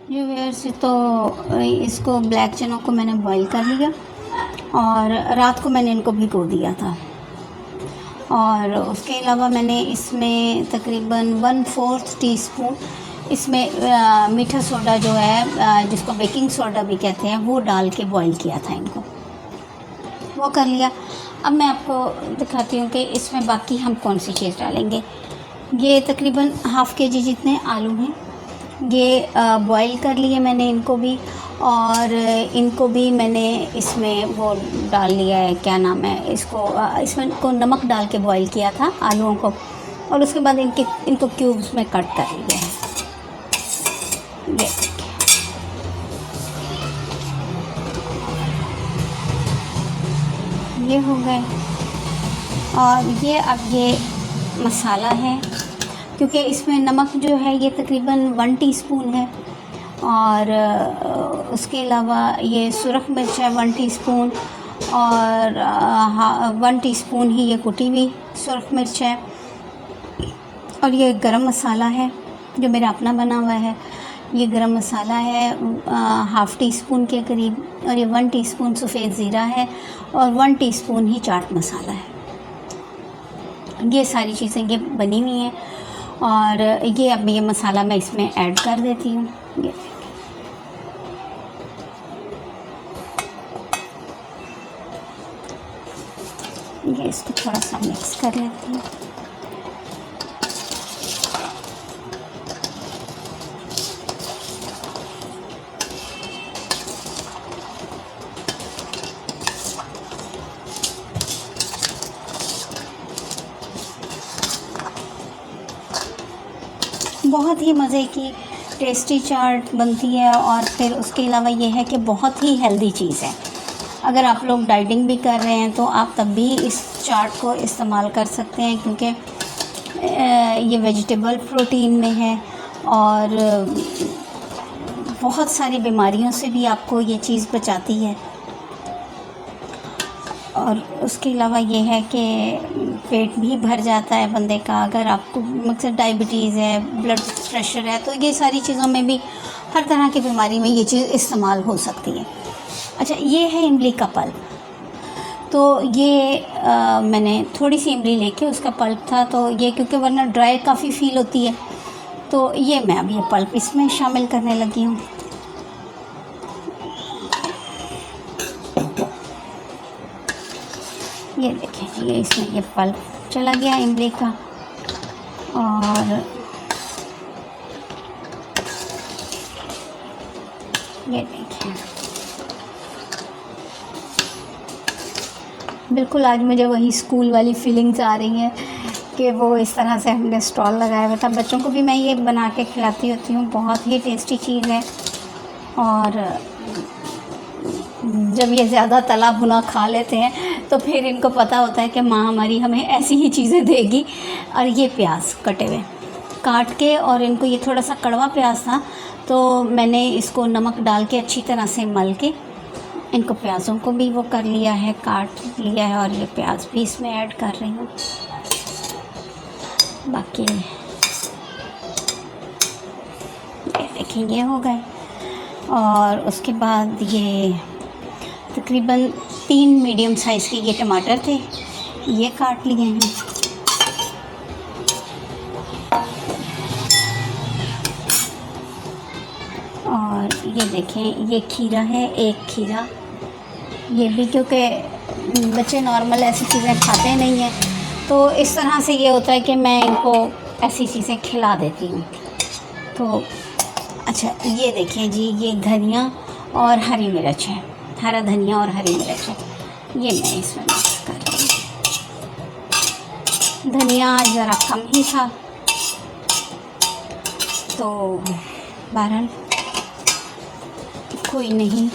ये व्यूअर्स, तो इसको ब्लैक चनों को मैंने बॉईल कर लिया और रात को मैंने इनको भिगो दिया था। और उसके अलावा मैंने इसमें तकरीबन 1/4 टीस्पून इसमें मीठा सोडा जो है, जिसको बेकिंग सोडा भी कहते हैं, वो डाल के बॉईल किया था इनको, वो कर लिया। अब मैं आपको दिखाती हूँ कि इसमें बाकी हम कौन सी चीज़ डालेंगे। ये तकरीबन ½ kg जितने आलू हैं, ये बॉईल कर लिए मैंने इनको भी, और इनको भी मैंने इसमें वो डाल लिया है, क्या नाम है इसको, इसमें को नमक डाल के बॉईल किया था आलूओं को, और उसके बाद इनको क्यूब्स में कट कर लिया है। ये हो गए। और ये अब ये मसाला है, क्योंकि इसमें नमक जो है ये तकरीबन 1 टीस्पून है, और उसके अलावा ये सुरख मिर्च है 1 टीस्पून, और 1 टीस्पून ही ये कुटी हुई सुरख मिर्च है, और ये गरम मसाला है जो मेरा अपना बना हुआ है। ये गरम मसाला है ½ टीस्पून के करीब, और ये 1 टीस्पून सफ़ेद ज़ीरा है, और 1 टीस्पून ही चाट मसाला है। ये सारी चीज़ें ये बनी हुई हैं, और ये अब ये मसाला मैं इसमें ऐड कर देती हूँ। ये इसको थोड़ा सा मिक्स कर लेती हूँ। बहुत ही मज़े की टेस्टी चाट बनती है, और फिर उसके अलावा ये है कि बहुत ही हेल्दी चीज़ है। अगर आप लोग डाइटिंग भी कर रहे हैं तो आप तब भी इस चाट को इस्तेमाल कर सकते हैं, क्योंकि ये वेजिटेबल प्रोटीन में है, और बहुत सारी बीमारियों से भी आपको ये चीज़ बचाती है। और उसके अलावा ये है कि पेट भी भर जाता है बंदे का। अगर आपको मकसद डायबिटीज़ है, ब्लड प्रेशर है, तो ये सारी चीज़ों में भी, हर तरह की बीमारी में ये चीज़ इस्तेमाल हो सकती है। अच्छा, ये है इमली का पल्प। तो ये मैंने थोड़ी सी इमली लेके उसका पल्प था, तो ये क्योंकि वरना ड्राई काफ़ी फील होती है, तो ये मैं अब ये पल्प इसमें शामिल करने लगी हूँ। ये देखें, ये इसमें ये पल्प चला गया इमली का, और ये देखिए, बिल्कुल आज मुझे वही स्कूल वाली फीलिंग्स आ रही हैं कि वो इस तरह से हमने स्टॉल लगाया हुआ था। बच्चों को भी मैं ये बना के खिलाती होती हूँ, बहुत ही टेस्टी चीज़ है। और जब ये ज़्यादा तला भुना खा लेते हैं तो फिर इनको पता होता है कि माँ हमारी हमें ऐसी ही चीज़ें देगी। और ये प्याज कटे हुए काट के, और इनको ये थोड़ा सा कड़वा प्याज था, तो मैंने इसको नमक डाल के अच्छी तरह से मल के इनको प्याज़ों को भी वो कर लिया है, काट लिया है, और ये प्याज भी इसमें ऐड कर रही हूँ। बाकी ये देखिए, ये हो गए। और उसके बाद ये तकरीबन 3 मीडियम साइज़ के ये टमाटर थे, ये काट लिए हैं। और ये देखें, ये खीरा है, 1 खीरा। ये भी क्योंकि बच्चे नॉर्मल ऐसी चीज़ें खाते नहीं हैं, तो इस तरह से ये होता है कि मैं इनको ऐसी चीज़ें खिला देती हूँ। तो अच्छा, ये देखें जी, ये धनिया और हरी मिर्च है, हरा धनिया और हरी मिर्च है, ये मैं इसमें मिक्स कर रही हूँ। धनिया ज़रा कम ही था, तो बहरहाल कोई नहीं,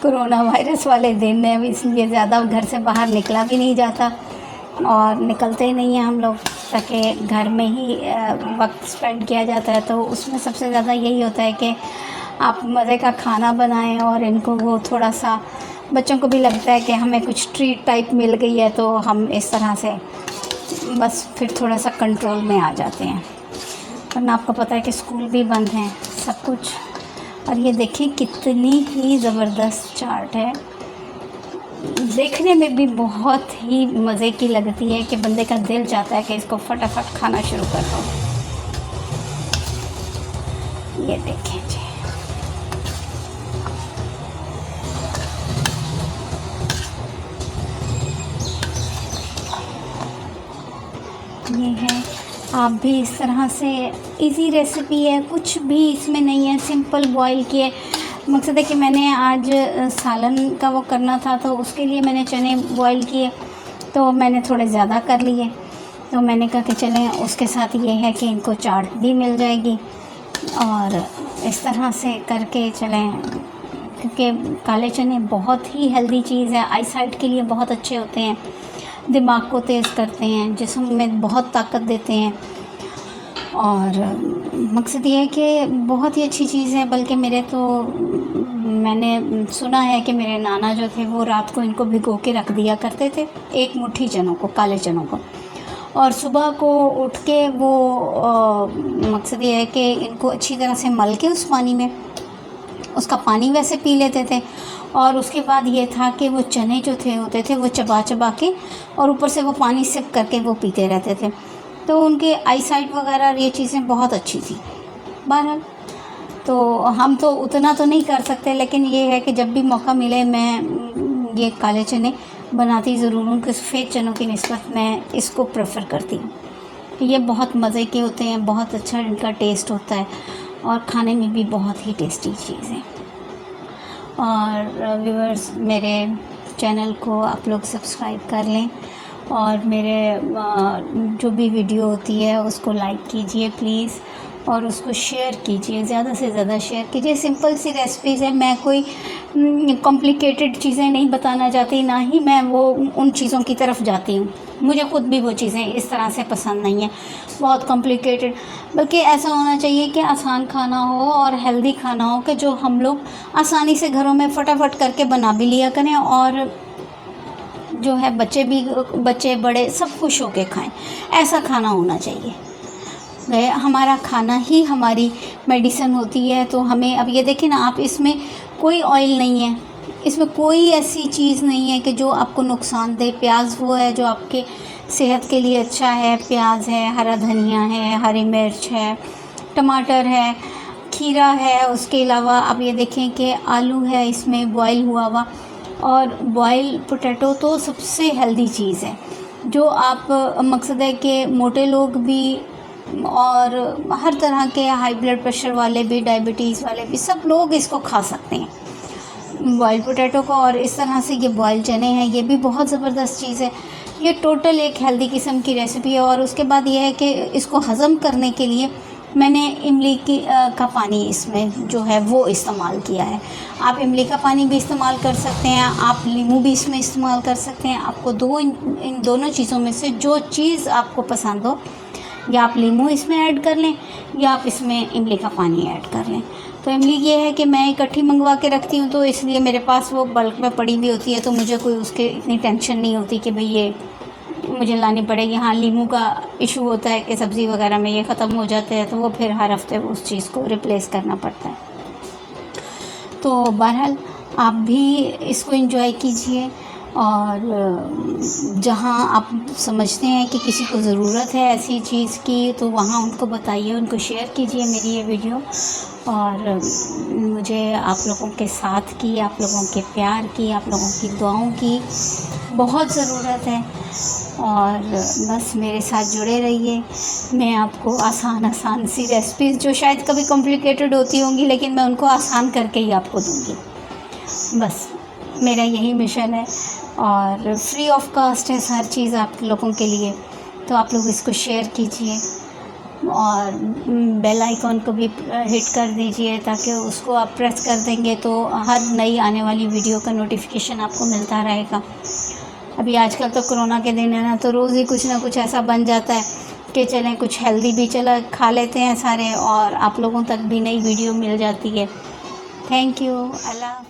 कोरोना वायरस वाले दिन है, इसलिए ज़्यादा घर से बाहर निकला भी नहीं जाता, और निकलते ही नहीं हैं हम लोग, ताकि घर में ही वक्त स्पेंड किया जाता है। तो उसमें सबसे ज़्यादा यही होता है कि आप मज़े का खाना बनाएं, और इनको वो थोड़ा सा, बच्चों को भी लगता है कि हमें कुछ ट्रीट टाइप मिल गई है, तो हम इस तरह से बस फिर थोड़ा सा कंट्रोल में आ जाते हैं। वरना आपको पता है कि स्कूल भी बंद हैं, सब कुछ और ये देखिए कितनी ही ज़बरदस्त चाट है, देखने में भी बहुत ही मज़े की लगती है कि बंदे का दिल चाहता है कि इसको फटाफट खाना शुरू कर दो। ये देखें जी, ये है। आप भी इस तरह से, इजी रेसिपी है, कुछ भी इसमें नहीं है, सिंपल बॉईल किए। मकसद है कि मैंने आज सालन का वो करना था, तो उसके लिए मैंने चने बॉईल किए, तो मैंने थोड़े ज़्यादा कर लिए। तो मैंने कहा कि चलें, उसके साथ ये है कि इनको चाट भी मिल जाएगी, और इस तरह से करके चलें, क्योंकि काले चने बहुत ही हेल्दी चीज़ है, आई साइट के लिए बहुत अच्छे होते हैं, दिमाग को तेज़ करते हैं, जिस्म में बहुत ताकत देते हैं, और मकसद ये है कि बहुत ही अच्छी चीज़ है। बल्कि मैंने सुना है कि मेरे नाना जो थे वो रात को इनको भिगो के रख दिया करते थे, एक मुट्ठी चनों को, काले चनों को, और सुबह को उठ के वो मकसद ये है कि इनको अच्छी तरह से मल के उस पानी में, उसका पानी वैसे पी लेते थे, और उसके बाद ये था कि वो चने जो होते थे वो चबा चबा के और ऊपर से वो पानी सिप करके वो पीते रहते थे, तो उनके आई साइट वगैरह ये चीज़ें बहुत अच्छी थी। बहरहाल, तो हम तो उतना तो नहीं कर सकते, लेकिन ये है कि जब भी मौका मिले मैं ये काले चने बनाती ज़रूर हूँ, कि सफ़ेद चनों की निस्बत मैं इसको प्रेफर करती हूँ। ये बहुत मज़े के होते हैं, बहुत अच्छा इनका टेस्ट होता है, और खाने में भी बहुत ही टेस्टी चीज़ है। और व्यूअर्स, मेरे चैनल को आप लोग सब्सक्राइब कर लें, और मेरे जो भी वीडियो होती है उसको लाइक कीजिए प्लीज़, और उसको शेयर कीजिए, ज़्यादा से ज़्यादा शेयर कीजिए। सिंपल सी रेसिपीज़ है, मैं कोई कॉम्प्लिकेटेड चीज़ें नहीं बताना चाहती, ना ही मैं वो उन चीज़ों की तरफ जाती हूँ। मुझे ख़ुद भी वो चीज़ें इस तरह से पसंद नहीं है, बहुत कॉम्प्लिकेटेड। बल्कि ऐसा होना चाहिए कि आसान खाना हो और हेल्दी खाना हो, कि जो हम लोग आसानी से घरों में फटाफट करके बना भी लिया करें, और जो है बच्चे बड़े सब खुश होके खाएं। ऐसा खाना होना चाहिए। हमारा खाना ही हमारी मेडिसिन होती है। तो हमें, अब ये देखें ना आप, इसमें कोई ऑयल नहीं है, इसमें कोई ऐसी चीज़ नहीं है कि जो आपको नुकसान दे। प्याज वो है जो आपके सेहत के लिए अच्छा है, प्याज है, हरा धनिया है, हरी मिर्च है, टमाटर है, खीरा है। उसके अलावा आप ये देखें कि आलू है इसमें बॉयल हुआ हुआ, और बॉयल पोटैटो तो सबसे हेल्दी चीज़ है, जो आप मकसद है कि मोटे लोग भी और हर तरह के हाई ब्लड प्रेशर वाले भी, डायबिटीज़ वाले भी, सब लोग इसको खा सकते हैं, बॉयल पोटैटो को। और इस तरह से ये बॉयल चने हैं, ये भी बहुत ज़बरदस्त चीज़ है। ये टोटल एक हेल्दी किस्म की रेसिपी है। और उसके बाद ये है कि इसको हज़म करने के लिए मैंने इमली का पानी इसमें जो है वो इस्तेमाल किया है। आप इमली का पानी भी इस्तेमाल कर सकते हैं, आप नींबू भी इसमें इस्तेमाल कर सकते हैं। आपको इन दोनों चीज़ों में से जो चीज़ आपको पसंद हो, या आप नींबू इसमें ऐड कर लें, या आप इसमें इमली का पानी ऐड कर लें। तो इमली ये है कि मैं इकट्ठी मंगवा के रखती हूँ, तो इसलिए मेरे पास वो बल्क में पड़ी हुई होती है, तो मुझे कोई उसके इतनी टेंशन नहीं होती कि भाई ये मुझे लानी पड़ेगी। हाँ, नींबू का इशू होता है कि सब्ज़ी वगैरह में ये ख़त्म हो जाते हैं, तो वो फिर हर हफ्ते उस चीज़ को रिप्लेस करना पड़ता है। तो बहरहाल, आप भी इसको एंजॉय कीजिए, और जहाँ आप समझते हैं कि किसी को ज़रूरत है ऐसी चीज़ की, तो वहाँ उनको बताइए, उनको शेयर कीजिए मेरी ये वीडियो। और मुझे आप लोगों के साथ की, आप लोगों के प्यार की, आप लोगों की दुआओं की बहुत ज़रूरत है। और बस मेरे साथ जुड़े रहिए। मैं आपको आसान सी रेसिपीज़, जो शायद कभी कॉम्प्लिकेटेड होती होंगी, लेकिन मैं उनको आसान करके ही आपको दूँगी। बस मेरा यही मिशन है, और फ्री ऑफ कॉस्ट है हर चीज़ आप लोगों के लिए। तो आप लोग इसको शेयर कीजिए, और बेल आइकॉन को भी हिट कर दीजिए, ताकि उसको आप प्रेस कर देंगे तो हर नई आने वाली वीडियो का नोटिफिकेशन आपको मिलता रहेगा। अभी आजकल तो कोरोना के दिन है ना, तो रोज़ ही कुछ ना कुछ ऐसा बन जाता है कि चलें कुछ हेल्दी भी चला खा लेते हैं सारे, और आप लोगों तक भी नई वीडियो मिल जाती है। Thank you. अल्लाह।